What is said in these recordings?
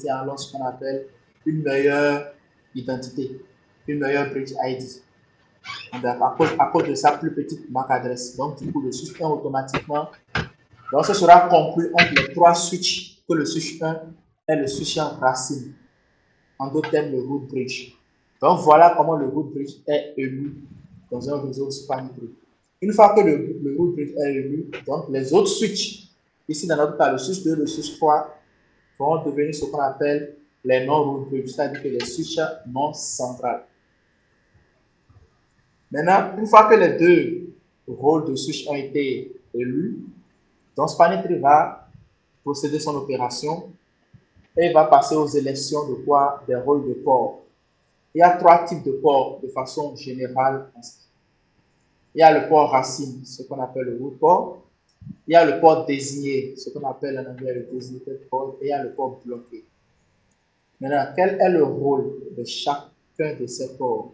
alors ce qu'on appelle une meilleure identité, une meilleure bridge ID. À cause de sa plus petite MAC adresse. Donc, du coup, le switch 1 automatiquement, donc ce sera conclu entre les trois switches que le switch 1 est le switch racine. En d'autres termes, le root bridge. Donc, voilà comment le root bridge est élu dans un réseau spanning tree. Une fois que le root bridge est élu, donc les autres switches, ici dans notre cas, le switch 2, le switch 3, vont devenir ce qu'on appelle les non-root bridge, c'est-à-dire que les switches non centrales. Maintenant, une fois que les deux rôles de switch ont été élus, donc Spanning Tree va procéder son opération et va passer aux élections de quoi? Des rôles de port. Il y a trois types de ports de façon générale. Il y a le port racine, ce qu'on appelle le root port. Il y a le port désigné, ce qu'on appelle en anglais le designated port. Et il y a le port bloqué. Maintenant, quel est le rôle de chacun de ces ports?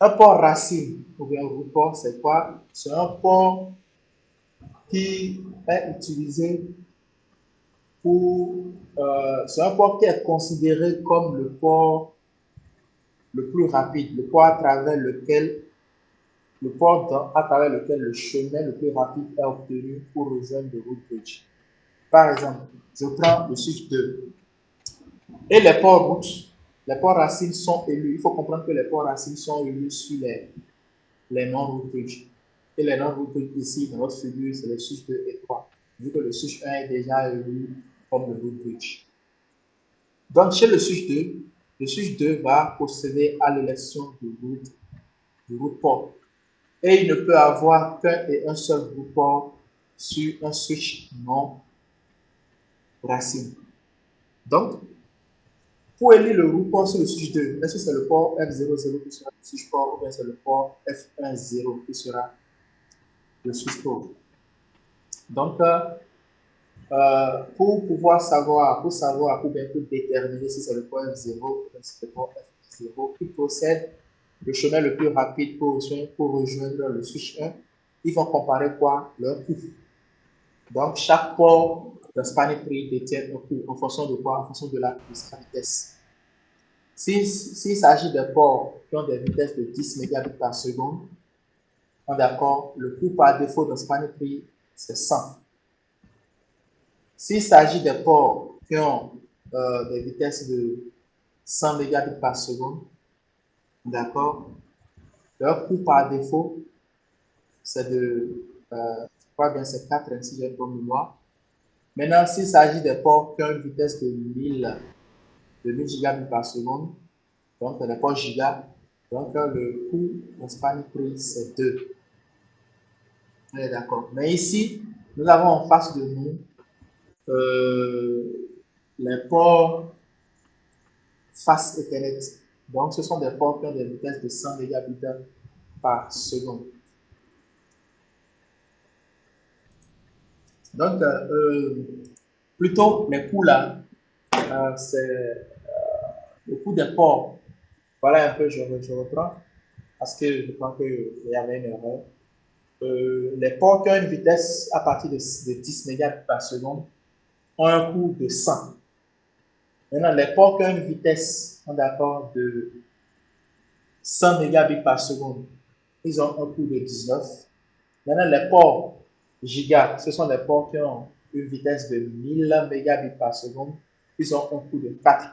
Un port racine ou bien un root port, c'est quoi? C'est un port qui est utilisé pour. C'est un port qui est considéré comme le port le plus rapide, le port à travers lequel le chemin le plus rapide est obtenu pour rejoindre le root bridge. Par exemple, je prends le switch 2 et les ports routes, les ports racines sont élus. Il faut comprendre que les ports racines sont élus sur les non-root bridge. Et les non-root bridge ici, dans notre figure, c'est le switch 2 et 3, vu que le switch 1 est déjà élu comme le root bridge. Donc, chez le switch 2 va procéder à l'élection du root port. Et il ne peut avoir qu'un et un seul root port sur un switch non racine. Donc, pour élire le root port sur le switch 2, est-ce que c'est le port F00 qui sera le switch port ou bien c'est le port F10 qui sera le switch port? Donc, pour déterminer si c'est le port F0 ou si c'est le port F0 qui possède le chemin le plus rapide pour rejoindre le switch 1, ils vont comparer quoi? Leur coût. Donc, chaque port de Spanning Tree détient un coût en fonction de quoi? En fonction de sa vitesse. S'il s'agit de ports qui ont des vitesses de 10 mégabits par seconde, on est d'accord, le coût par défaut de Spanning Tree, c'est 100. S'il s'agit de ports qui ont des vitesses de 100 mégabits par seconde, d'accord, leur coût par défaut, c'est de, je crois bien, c'est 4 ainsi j'ai pour mémoire. Maintenant, s'il s'agit de ports qui ont une vitesse de 1000 gigabits par seconde, donc les ports giga, donc le coût de Spanning Tree, c'est 2. On est d'accord. Mais ici, nous avons en face de nous les ports Fast Ethernet. Donc, ce sont des ports qui ont des vitesses de 100 mégabits par seconde. Donc, plutôt les coûts là, c'est le coût des ports. Voilà un peu, je reprends, parce que je crois qu'il y avait une erreur. Les ports qui ont une vitesse à partir de 10 mégabits par seconde ont un coût de 100. Maintenant, les ports qui ont une vitesse, d'accord, de 100 mégabits par seconde, ils ont un coût de 19. Maintenant, les ports giga, ce sont les ports qui ont une vitesse de 1000 mégabits par seconde, ils ont un coût de 4.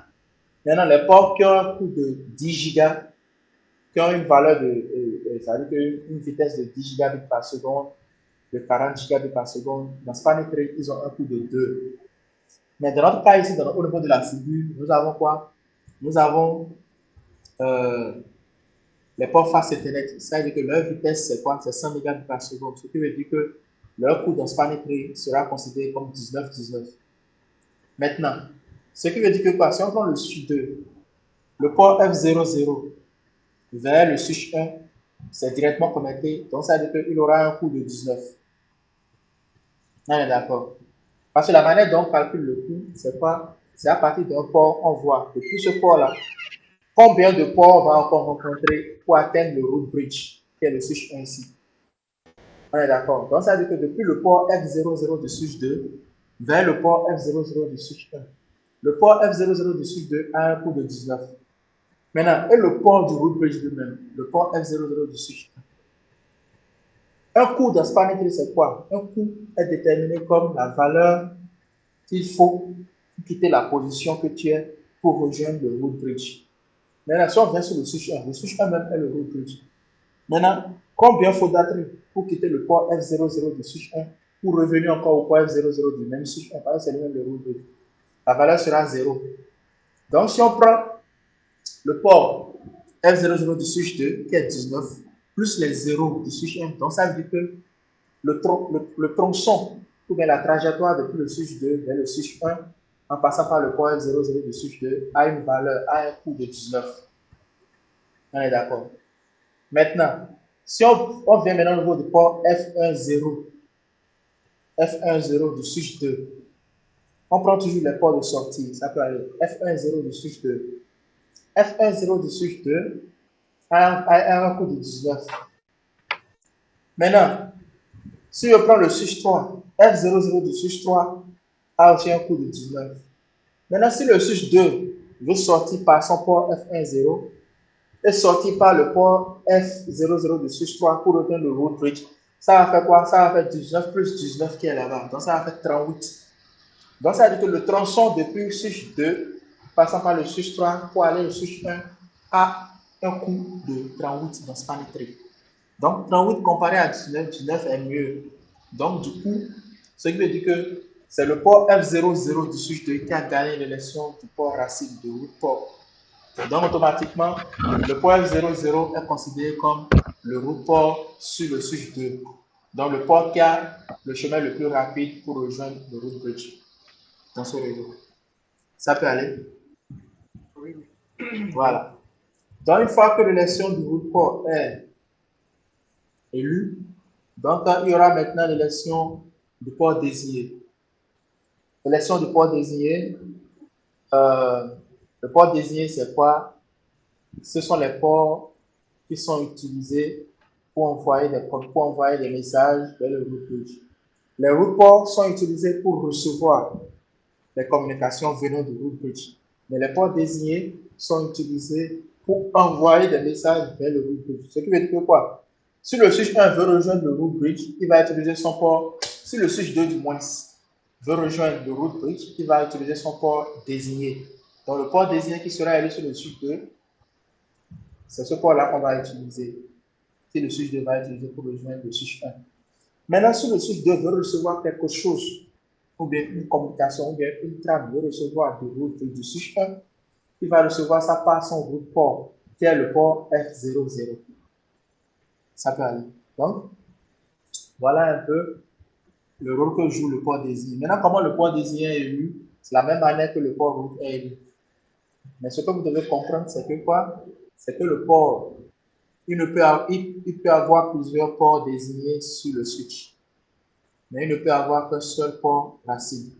Maintenant, les ports qui ont un coût de 10 gigas, qui ont une valeur c'est-à-dire une vitesse de 10 gigabits par seconde, de 40 gigabits par seconde, dans Spanning Tree, ils ont un coût de 2. Mais dans notre cas ici, au niveau de la figure, nous avons quoi? Nous avons les ports Fast Ethernet, c'est-à-dire que leur vitesse, c'est quoi? C'est 100 mégabits par seconde, ce qui veut dire que leur coût dans Spanning Tree sera considéré comme 19. Maintenant, ce qui veut dire que quoi? Si on prend le switch 2, le port F00 vers le switch 1, c'est directement connecté, donc ça veut dire qu'il aura un coût de 19. On est d'accord. Parce que la manière dont on calcule le coût, c'est quoi? C'est à partir d'un port, on voit depuis ce port-là, combien de ports on va encore rencontrer pour atteindre le root bridge, qui est le switch 1 ici. On est d'accord. Donc ça veut dire que depuis le port F00 du switch 2 vers le port F00 du switch 1, Le port F00 du switch 2 a un coût de 19. Maintenant, et le port du root bridge lui-même, le port F00 du switch 1. Un coût dans spanning tree, c'est quoi? Un coût est déterminé comme la valeur qu'il faut quitter la position que tu es pour rejoindre le root bridge. Maintenant, si on vient sur le switch 1 même est le root bridge. Maintenant, combien faudra-t-il pour quitter le port F00 du switch 1 pour revenir encore au port F00 du même switch 1? Parce que c'est le même le root bridge. La valeur sera 0. Donc, si on prend le port F00 du switch 2, qui est 19, plus les 0 du switch 1, donc ça veut dire que le tronçon, ou bien la trajectoire depuis le switch 2 vers le switch 1, en passant par le port F00 du switch 2, a une valeur, a un coût de 19. On est d'accord. Maintenant, si on vient maintenant au niveau du port F10 du switch 2, on prend toujours les ports de sortie. Ça peut aller F10 du switch 2. F10 du switch 2 a un coût de 19. Maintenant, si je prends le switch 3, F00 du switch 3 a aussi un coût de 19. Maintenant, si le switch 2 veut sortir par son port F10 et sortir par le port F00 du switch 3 pour rejoindre le root bridge, ça va faire quoi? Ça va faire 19 plus 19 qui est là-bas. Donc, ça va faire 38. Donc, ça veut dire que le tronçon depuis le switch 2, passant par le switch 3 pour aller au switch 1, a un coût de 38 dans spanning tree. Donc, 38 comparé à 19, 19 est mieux. Donc, du coup, ce qui veut dire que c'est le port F00 du switch 2 qui a gagné l'élection du port racine de root port. Donc, automatiquement, le port F00 est considéré comme le root port sur le switch 2. Donc, le port qui a le chemin le plus rapide pour rejoindre le root bridge dans ce réseau. Ça peut aller? Oui. Voilà. Donc, une fois que l'élection du root port est élue, donc il y aura maintenant l'élection du port désigné. L'élection du port désigné, euh, le port désigné, c'est quoi? Ce sont les ports qui sont utilisés pour envoyer des messages vers le root bridge. Les root ports sont utilisés pour recevoir les communications venant du root bridge. Mais les ports désignés sont utilisés pour envoyer des messages vers le root bridge. Ce qui veut dire que quoi? Si le switch 1 veut rejoindre le root bridge, il va utiliser son port. Si le switch 2 du moins veut rejoindre le root bridge, il va utiliser son port désigné. Donc le port désigné qui sera élu sur le switch 2, c'est ce port-là qu'on va utiliser. Si le switch 2 va utiliser pour rejoindre le switch 1. Maintenant, si le switch 2 veut recevoir quelque chose, ou bien une communication, ou bien une trame veut recevoir du root du switch 1, il va recevoir ça par son root port, qui est le port F00. Ça peut aller. Donc, voilà un peu le rôle que joue le port désigné. Maintenant, comment le port désigné est élu? C'est la même manière que le port root est élu. Mais ce que vous devez comprendre, c'est que quoi? C'est que le port, il peut avoir plusieurs ports désignés sur le switch. Mais il ne peut avoir qu'un seul port racine.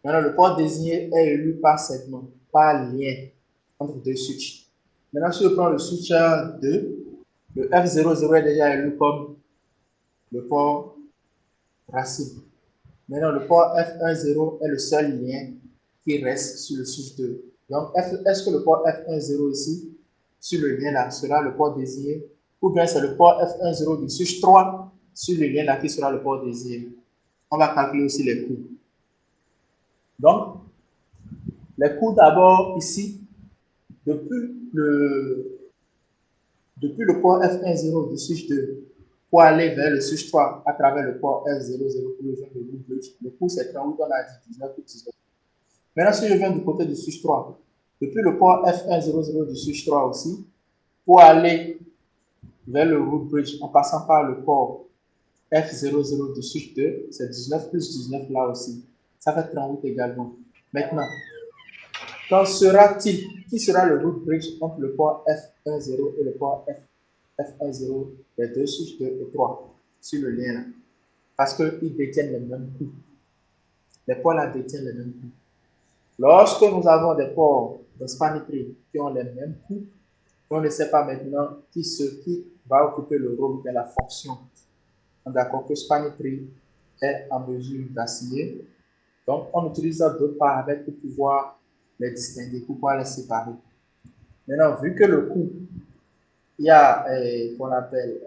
Maintenant, le port désigné est élu par segment, par lien entre deux switches. Maintenant, si je prends le switch 2, le F00 est déjà élu comme le port racine. Maintenant, le port F10 est le seul lien qui reste sur le switch 2. Donc, est-ce que le port F10 ici, sur le lien là, sera le port désigné, ou bien c'est le port F10 du switch 3 sur le lien là qui sera le port désigné? On va calculer aussi les coûts. Donc, les coûts d'abord ici, depuis le port F10 du switch 2 pour aller vers le switch 3 à travers le port F00 pour rejoindre le root bridge, le coût c'est 38, on a dit 19 ou 19. Maintenant, si je viens du côté du switch 3, depuis le port F100 du switch 3 aussi, pour aller vers le root bridge en passant par le port F00 du switch 2, c'est 19 plus 19 là aussi. Ça fait 38 également. Maintenant, quand sera-t-il, qui sera le root bridge entre le port F10 et le port F10, les deux switches 2 et 3 sur le lien là? Parce qu'ils détiennent les mêmes coûts. Les ports là détiennent les mêmes coûts. Lorsque nous avons des ports de spanning tree qui ont les mêmes coûts, on ne sait pas maintenant qui va occuper le rôle de la fonction. D'accord, que spanning tree est en mesure d'assigner. Donc, on utilise d'autres paramètres pour pouvoir les distinguer, pour pouvoir les séparer. Maintenant, vu que le coût, il y a qu'on appelle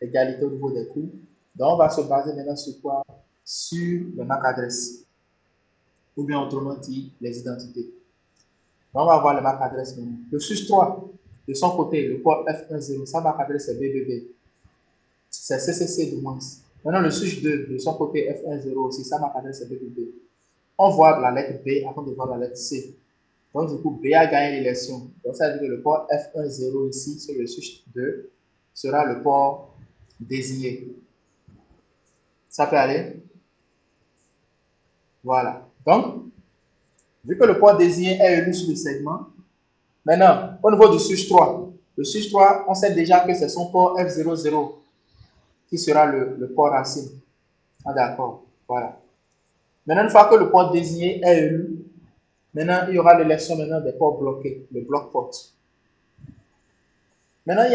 égalité au niveau des coûts, donc on va se baser maintenant sur quoi? Sur le MAC adresse, ou bien autrement dit, les identités. Donc on va voir le MAC adresse maintenant. Le SUS3, de son côté, le port F10, sa MAC adresse est BBB. C'est CCC de moins. Maintenant, le SUS2, de son côté, F10 aussi, sa MAC adresse est BBB. On voit la lettre B avant de voir la lettre C. Donc, du coup, B a gagné l'élection. Donc, ça veut dire que le port F10 ici, sur le switch 2, sera le port désigné. Ça peut aller? Voilà. Donc, vu que le port désigné est élu sur le segment, maintenant, au niveau du switch 3, le switch 3, on sait déjà que c'est son port F00 qui sera le port racine. Ah, d'accord. Voilà. Maintenant, une fois que le port désigné est élu, maintenant, il y aura l'élection maintenant des ports bloqués, le bloc port. Maintenant, il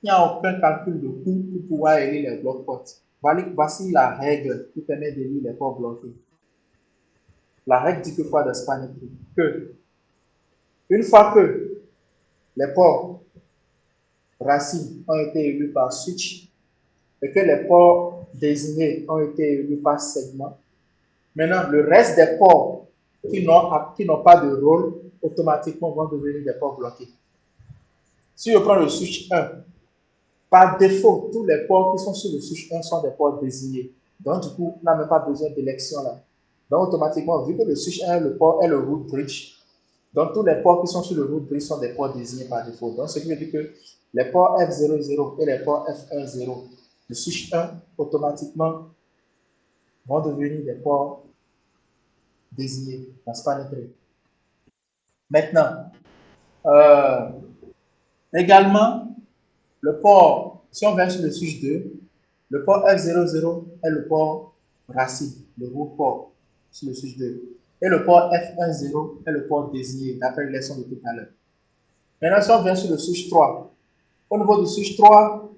n'y a aucun calcul de coût pour pouvoir élire les blocs ports. Voici la règle qui permet d'élire les ports bloqués. La règle dit que quoi de Spanner? Que une fois que les ports racines ont été élus par switch et que les ports désignés ont été élus par segment, maintenant, le reste des ports qui n'ont pas de rôle, automatiquement vont devenir des ports bloqués. Si je prends le switch 1, par défaut, tous les ports qui sont sur le switch 1 sont des ports désignés. Donc, du coup, on n'a même pas besoin d'élection là. Donc, automatiquement, vu que le switch 1, le port est le root bridge, donc tous les ports qui sont sur le root bridge sont des ports désignés par défaut. Donc, ce qui veut dire que les ports F00 et les ports F10, le switch 1, automatiquement, vont devenir des ports désignés dans Spanner Tree. Maintenant, également, le port, si on vient sur le switch 2, le port F00 est le port racine, le root port sur le switch 2. Et le port F10 est le port désigné, d'après les leçons de tout à l'heure. Maintenant, si on vient sur le switch 3, au niveau du switch 3,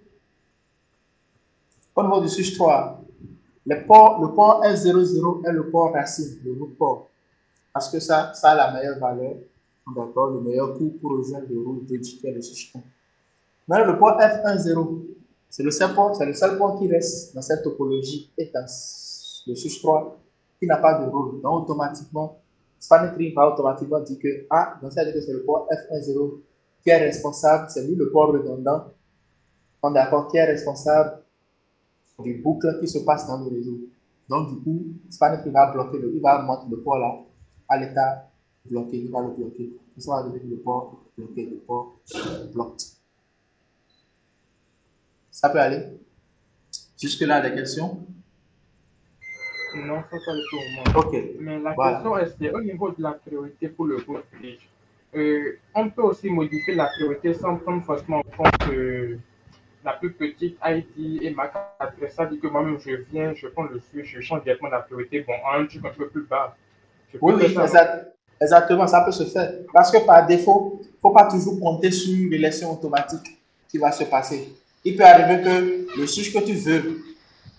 le port F00 est le port racine, le root port. Parce que ça a la meilleure valeur, d'accord, le meilleur coût pour rejoindre le root bridge qui est le switch 1. Maintenant, le port F10, c'est le seul port qui reste dans cette topologie et dans le switch 3 qui n'a pas de rôle. Donc, automatiquement, Spanner Tree va automatiquement dire que, donc ça veut dire que c'est le port F10 qui est responsable, c'est lui le port redondant, on est d'accord, qui est responsable des boucles qui se passent dans le réseau. Donc, du coup, Spanner Tree va bloquer il va mettre le port là à l'état bloqué, il va le bloquer. Ça va devenir le port bloqué, le port bloqué. Ça peut aller? Jusque-là, des questions? Non, ça pas le tout au monde. Ok, Mais la voilà. question est, c'est au niveau de la priorité pour le groupe bridge. On peut aussi modifier la priorité sans prendre forcément en compte la plus petite ID et ma carte adresse. Ça dit que moi-même, je viens, je prends le switch, je change directement la priorité. Bon, en un truc un peu plus bas. Je peux Oui, faire oui, ça, non? exactement, ça peut se faire. Parce que par défaut, il ne faut pas toujours compter sur l'élection automatique qui va se passer. Il peut arriver que le switch que tu veux,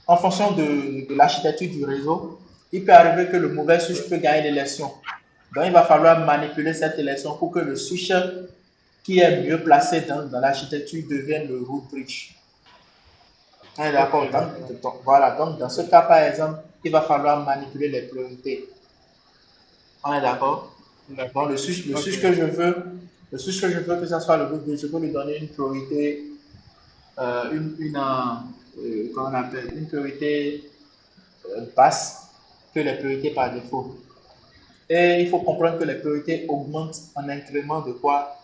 en fonction de l'architecture du réseau, il peut arriver que le mauvais switch peut gagner l'élection. Donc, il va falloir manipuler cette élection pour que le switch qui est mieux placé dans l'architecture devienne le root bridge. Ok, D'accord. d'accord. Voilà. Donc, dans ce cas, par exemple, il va falloir manipuler les priorités. On est d'accord? Donc, D'accord. le Ok. switch que je veux, que ça soit le root bridge, je peux lui donner une priorité, comment on appelle, une priorité basse que les priorités par défaut. Et il faut comprendre que les priorités augmentent en incrément de quoi?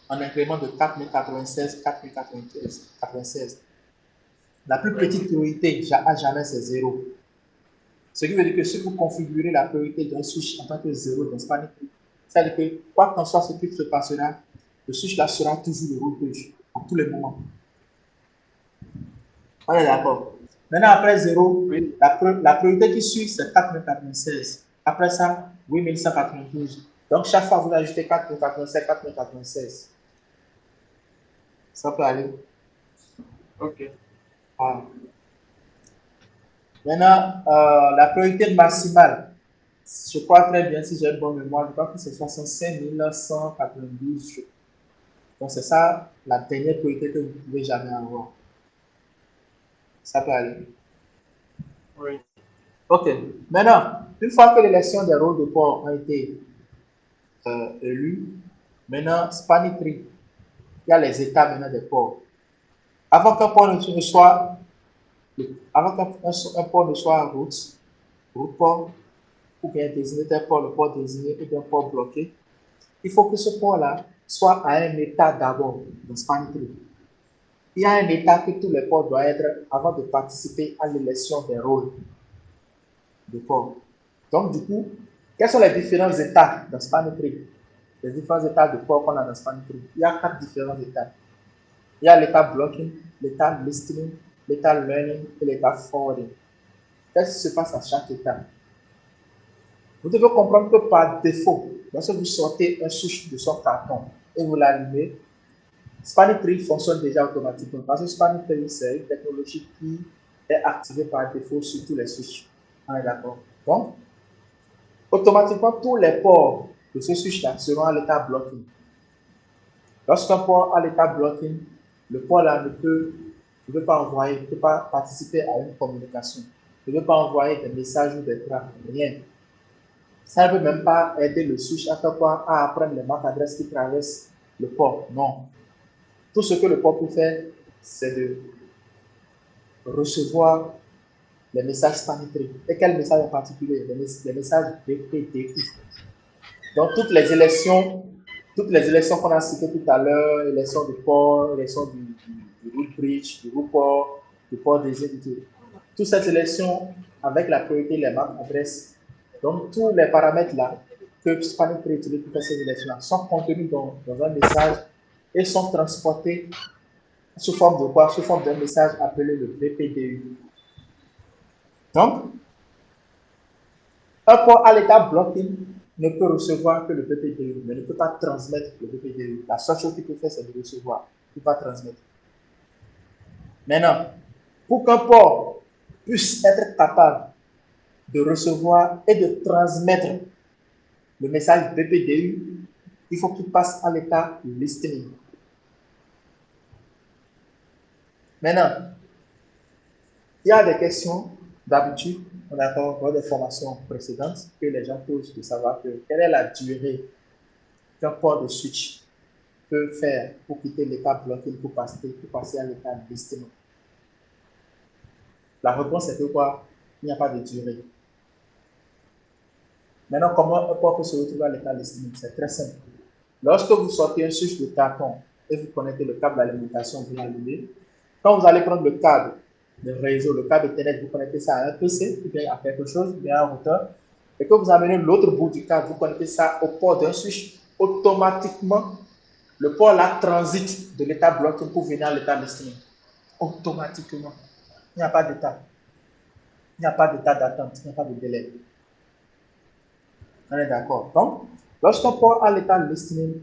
En incrément de 4096, 4096. La plus Oui. petite priorité à jamais, c'est 0. Ce qui veut dire que si vous configurez la priorité d'un switch en tant que 0 dans Spanner Tree, ça veut dire que quoi qu'en soit ce qui se passera, le switch là sera toujours le root bridge à tous les moments. On est d'accord. Maintenant, après 0, Oui. la priorité qui suit, c'est 4096. Après ça, 8192. Donc, chaque fois, vous ajoutez 4096, 4096. Ça peut aller. Ok. Voilà. Maintenant, la priorité maximale. Je crois très bien, si j'ai une bonne mémoire, je crois que c'est 65 192. Donc, c'est ça la dernière priorité que vous ne pouvez jamais avoir. Ça peut aller. Oui. Ok. Maintenant, une fois que l'élection des rôles de port a été élue, maintenant, Spanitry, il y a les états maintenant des ports. Avant qu'un port ne soit, avant qu'un port ne soit route port, ou bien désigné tel port, le port désigné, ou bien port bloqué, il faut que ce port-là soit à un état d'abord dans Spanitry. Il y a un état que tous les ports doivent être avant de participer à l'élection des rôles de port. Donc, du coup, quels sont les différents états dans Spanitry? Les différents états de port qu'on a dans Spanitry. Il y a 4 différents états. Il y a l'état blocking, l'état listening, l'état learning et l'état forwarding. Qu'est-ce qui se passe à chaque état? Vous devez comprendre que par défaut, lorsque vous sortez un switch de son carton et vous l'allumez, Spanitry fonctionne déjà automatiquement parce que Spanitry, c'est une technologie qui est activée par défaut sur tous les switches. On est d'accord? Donc, automatiquement, tous les ports de ce switch-là seront à l'état blocking. Lorsqu'un port a l'état blocking, le port-là ne peut pas envoyer, ne peut pas participer à une communication, ne peut pas envoyer des messages ou des traces, rien. Ça ne peut même pas aider le switch à apprendre les MAC adresses qui traversent le port. Non. Tout ce que le port peut faire, c'est de recevoir les messages Spanitry. Et quel message en particulier? Les messages BPDU. Donc, toutes les élections qu'on a citées tout à l'heure, élection du port, élection du route bridge, du route port, du port des édités, toutes ces élections avec la priorité les MAC adresses. Donc, tous les paramètres là que Spanitry utilise pour faire ces élections-là sont contenus dans un message et sont transportés sous forme de quoi? Sous forme d'un message appelé le BPDU. Donc, un port à l'état blocking ne peut recevoir que le BPDU, mais ne peut pas transmettre le BPDU. La seule chose qu'il peut faire, c'est de recevoir. Il ne peut pas transmettre. Maintenant, pour qu'un port puisse être capable de recevoir et de transmettre le message BPDU, il faut qu'il passe à l'état listening. Maintenant, il y a des questions d'habitude, on a dans des formations précédentes que les gens posent de savoir quelle est la durée qu'un port de switch peut faire pour quitter l'état blocking pour passer à l'état listening. La réponse est que quoi? Il n'y a pas de durée. Maintenant, comment un port peut se retrouver à l'état listening? C'est très simple. Lorsque vous sortez un switch de carton et vous connectez le câble d'alimentation, vous l'allumez, quand vous allez prendre le câble de réseau, le câble Ethernet, vous connectez ça à un PC, ou bien à quelque chose, ou bien à un routeur, et que vous amenez l'autre bout du câble, vous connectez ça au port d'un switch, automatiquement, le port là transite de l'état blocking pour venir à l'état listening. Automatiquement. Il n'y a pas d'état. Il n'y a pas d'état d'attente, il n'y a pas de délai. On est d'accord. Donc, lorsqu'un port a l'état listening,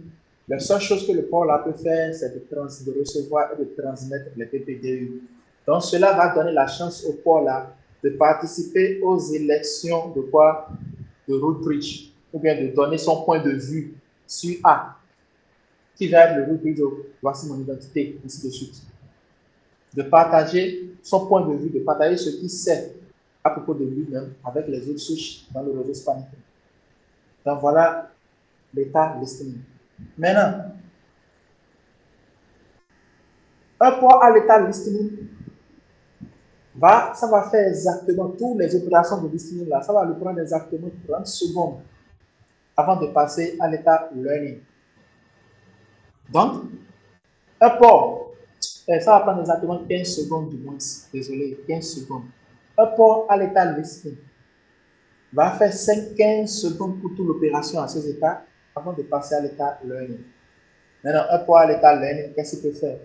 la seule chose que le port là peut faire, c'est de recevoir et de transmettre les PPDU. Donc, cela va donner la chance au port là de participer aux élections de quoi? De route bridge, ou bien de donner son point de vue sur A, qui va être le route bridge, voici mon identité, ainsi de suite. De partager son point de vue, de partager ce qu'il sait à propos de lui-même avec les autres switches dans le réseau Spanitry. Donc voilà l'état listening. Maintenant, un port à l'état listening, ça va faire exactement toutes les opérations de listening là, ça va lui prendre exactement 30 secondes avant de passer à l'état learning. Donc, un port, ça va prendre exactement 15 secondes du moins, désolé, 15 secondes. Un port à l'état listening va faire 5-15 secondes pour toute l'opération à ces états avant de passer à l'état learning. Maintenant, un port à l'état learning, qu'est-ce qu'il peut faire?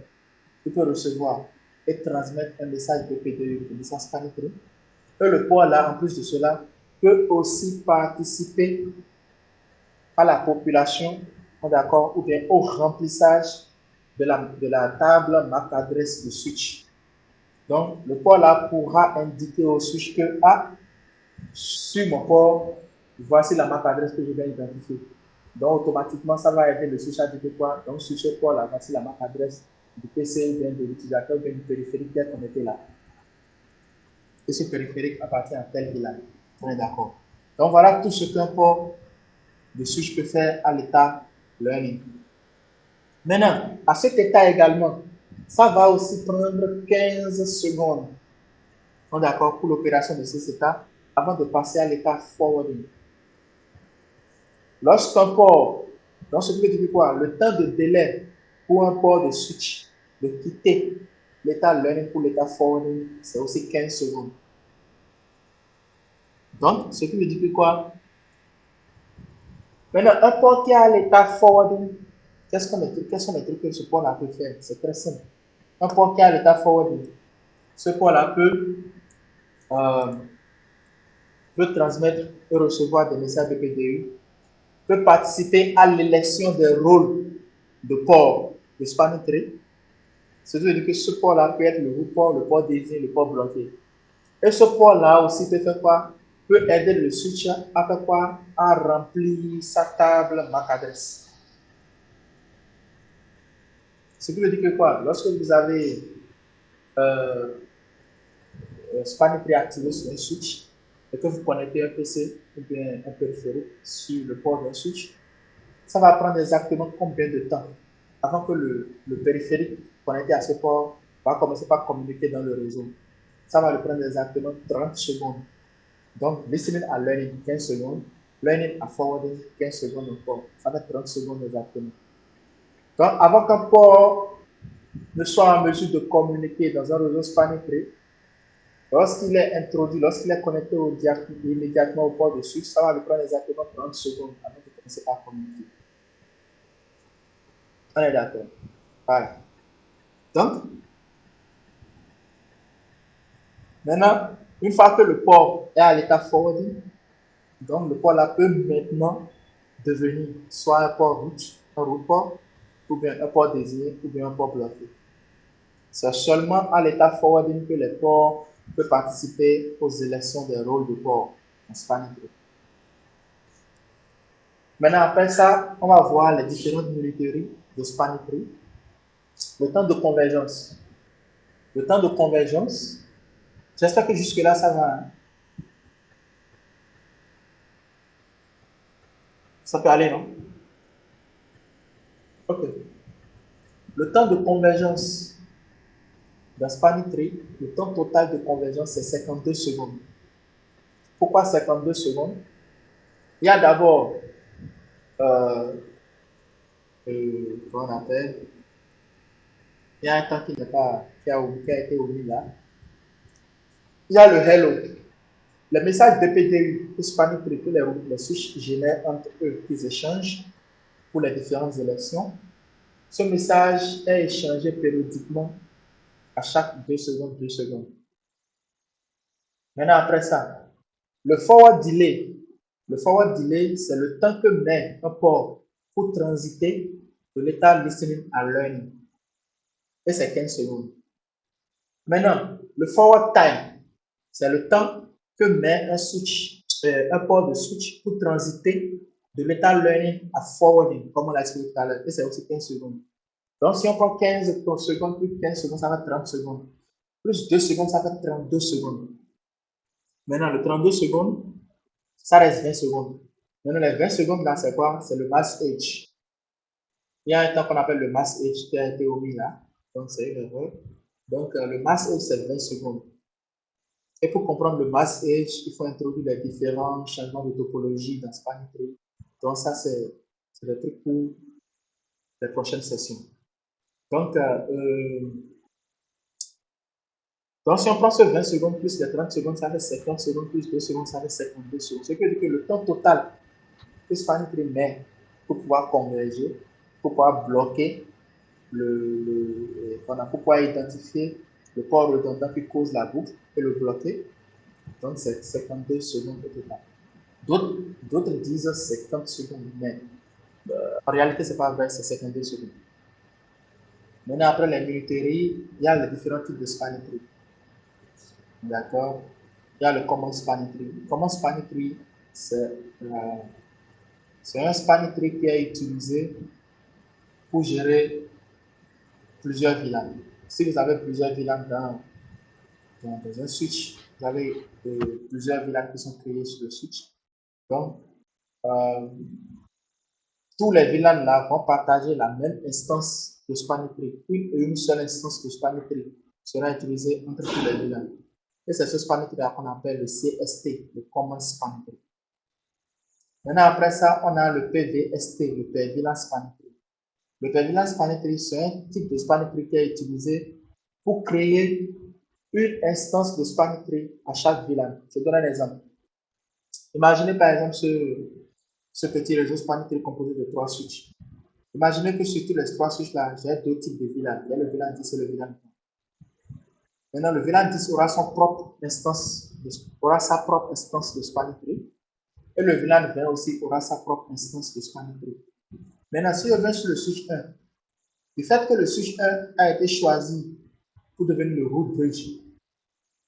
Il peut recevoir et transmettre un message BPDU, un message Spanitry. Et le port là, en plus de cela, peut aussi participer à la population, d'accord, ou bien au remplissage de la table MAC adresse du switch. Donc, le port là pourra indiquer au switch que sur mon port, Voici la MAC adresse que je vais identifier. Donc, automatiquement, ça va aider le switch à dire que quoi. Donc, sur ce port-là, voici la MAC adresse du PC ou bien de l'utilisateur ou bien du périphérique qui est connecté là. Et ce périphérique appartient à tel village. On est d'accord. Donc, voilà tout ce qu'un port de switch peut faire à l'état learning. Maintenant, à cet état également, ça va aussi prendre 15 secondes. On est d'accord pour l'opération de cet état avant de passer à l'état forwarding. Lorsqu'un port, donc ce qui veut dire quoi? Le temps de délai pour un port de switch de quitter l'état learning pour l'état forwarding, c'est aussi 15 secondes. Donc, ce qui veut dire quoi? Maintenant, un port qui est à l'état forwarding, quels sont les trucs que ce port-là peut faire? C'est très simple. Un port qui est à l'état forwarding, ce port-là euh, peut transmettre et recevoir des messages de PDU, peut participer à l'élection des rôles de port de spanning tree. Ce qui veut dire que ce port-là peut être le port désigné, le port bloqué. Et ce port-là aussi peut faire quoi? Peut aider le switcher à faire quoi? À remplir sa table MAC adresse. Ce qui veut dire que quoi? Lorsque vous avez spanning tree activé sur un switch et que vous connectez un PC ou bien un périphérique sur le port d'un switch, ça va prendre exactement combien de temps avant que le périphérique connecté à ce port va commencer par communiquer dans le réseau. Ça va lui prendre exactement 30 secondes. Donc, listening à learning 15 secondes, learning à forwarding 15 secondes encore. Ça va être 30 secondes exactement. Donc, avant qu'un port ne soit en mesure de communiquer dans un réseau spanning tree, lorsqu'il est introduit, lorsqu'il est connecté immédiatement au port de switch, ça va lui prendre exactement 30 secondes avant de commencer à communiquer. On est d'accord. Voilà. Donc, maintenant, une fois que le port est à l'état forwarding, donc le port là peut maintenant devenir soit un port route, un route port, ou bien un port désigné, ou bien un port bloqué. C'est seulement à l'état forwarding que les ports peuvent participer aux élections des rôles de port en spanning tree. Maintenant, après ça, on va voir les différentes militaries de spanning tree. Le temps de convergence. Le temps de convergence, j'espère que jusque-là, ça va. Hein? Ça peut aller, non? Ok. Le temps de convergence dans spanning tree, le temps total de convergence, c'est 52 secondes. Pourquoi 52 secondes? Il y a d'abord, comment on appelle, il y a un temps qui n'est pas, qui a été omis là. Il y a le hello. Le message DPDU que spanning tree, que les switches génèrent entre eux, qu'ils échangent pour les différentes élections. Ce message est échangé périodiquement à chaque 2 secondes, 2 secondes. Maintenant, après ça, le forward delay. Le forward delay, c'est le temps que met un port pour transiter de l'état listening à learning. Et c'est 15 secondes. Maintenant, le forward time, c'est le temps que met un port de switch pour transiter de l'état learning à forwarding, comme on l'a expliqué tout à l'heure. Et c'est aussi 15 secondes. Donc, si on prend 15 secondes plus 15 secondes, ça va être 30 secondes. Plus 2 secondes, ça fait 32 secondes. Maintenant, le 32 secondes, ça reste 20 secondes. Maintenant, les 20 secondes là, c'est quoi? C'est le mass age. Il y a un temps qu'on appelle le mass age qui a été omis là. Donc, c'est une erreur. Donc, le mass age, c'est 20 secondes. Et pour comprendre le mass age, il faut introduire les différents changements de topologie dans spanning tree. Donc, ça, c'est le truc pour les prochaines sessions. Donc, si on prend ce 20 secondes plus les 30 secondes, ça fait 50 secondes plus 2 secondes, ça fait 52 secondes. Ce qui veut dire que le temps total que spanning tree met pour pouvoir converger, pour pouvoir bloquer, pour pouvoir identifier le port redondant qui cause la boucle et le bloquer. Donc, c'est 52 secondes au total. D'autres disent 50 secondes, mais en réalité, ce n'est pas vrai, c'est 52 secondes. Maintenant, après les militaries, il y a les différents types de spanning tree. D'accord? Il y a le common spanning tree. Common spanning tree, c'est un spanning tree qui est utilisé pour gérer plusieurs VLAN. Si vous avez plusieurs VLAN dans un switch, vous avez plusieurs VLAN qui sont créés sur le switch. Donc, tous les VLAN là vont partager la même instance de spanning tree. Une seule instance de spanning tree sera utilisée entre tous les VLAN. Et c'est ce spanning tree qu'on appelle le CST, le Common Spanning Tree. Maintenant, après ça, on a le PVST, le Per-VLAN Spanning Tree. Le Per-VLAN Spanning Tree, c'est un type de spanning tree qui est utilisé pour créer une instance de spanning tree à chaque VLAN. Je donne un exemple. Imaginez par exemple ce petit réseau spanning tree composé de 3 switches. Imaginez que sur tous les 3 switches-là, j'ai 2 types de VLAN. Il y a le VLAN 10 et le VLAN 20. Maintenant, le VLAN 10 aura sa propre instance de spanning tree. Et le VLAN 20 aussi aura sa propre instance de spanning tree. Maintenant, si je viens sur le switch 1, du fait que le switch 1 a été choisi pour devenir le root bridge,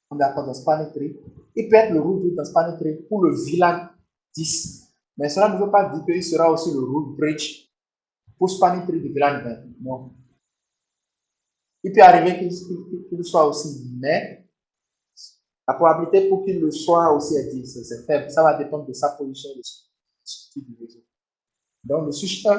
on est d'accord dans spanning tree, il peut être le root bridge dans spanning tree pour le VLAN 10. Mais cela ne veut pas dire qu'il sera aussi le root bridge pour spanning tree du VLAN 20. Non. Il peut arriver qu'il soit aussi, mais la probabilité pour qu'il le soit aussi est 10. C'est faible. Ça va dépendre de sa position du réseau. Donc, le switch 1